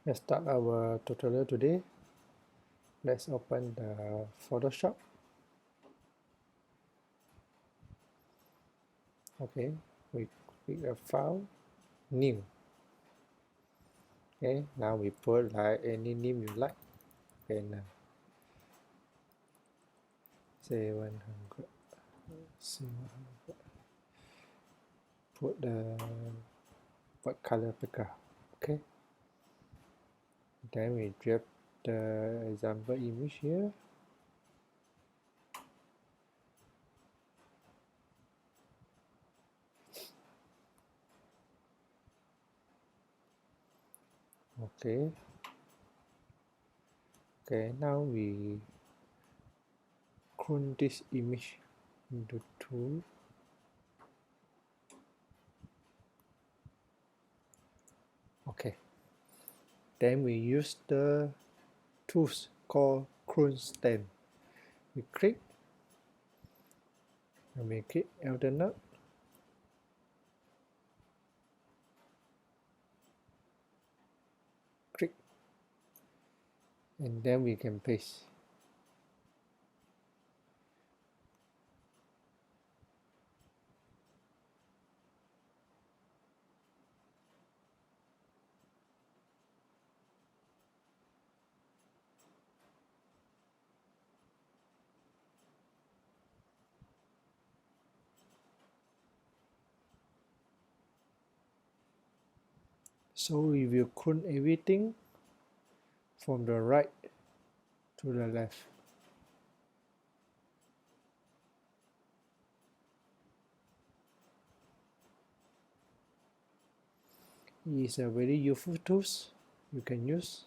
Let's start our tutorial today. Let's open the Photoshop. Okay, we click a file, new. Okay, now we put like any name you like. Okay, now 700. Put the what color background. Okay, then we drag the example image here. Okay. Okay, now we clone this image into two. Okay. Then we use the tools called clone stamp. We click and we click alternate. Click and then we can paste. So if you clone everything from the right to the left. It is a very useful tools you can use.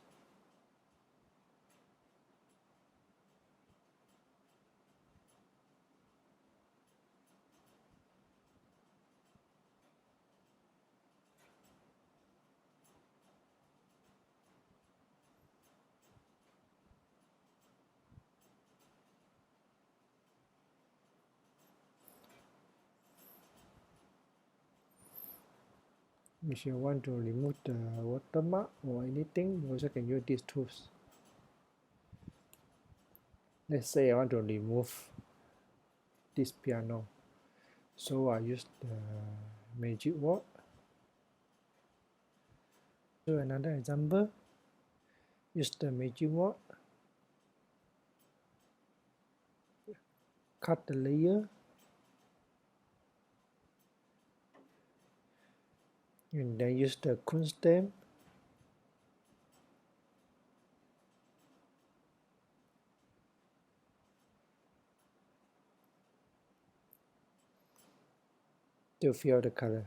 If you want to remove the watermark or anything, you also can use these tools. Let's say I want to remove this piano. So I use the magic wand. So another example, use the magic wand. Cut the layer. And then use the clone stamp. To fill the color.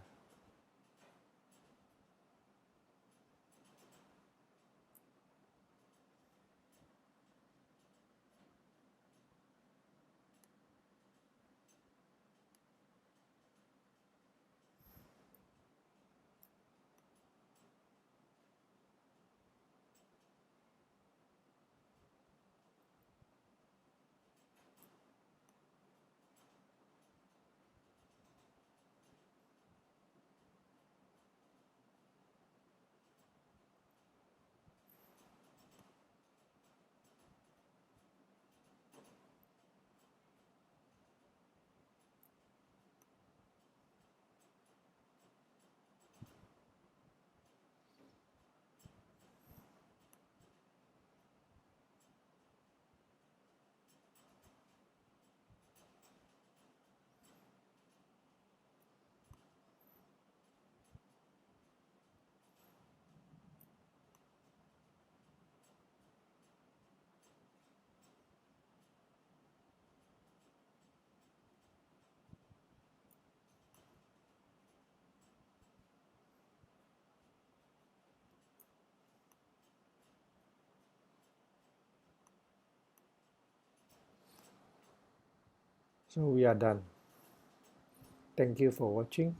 So we are done. Thank you for watching.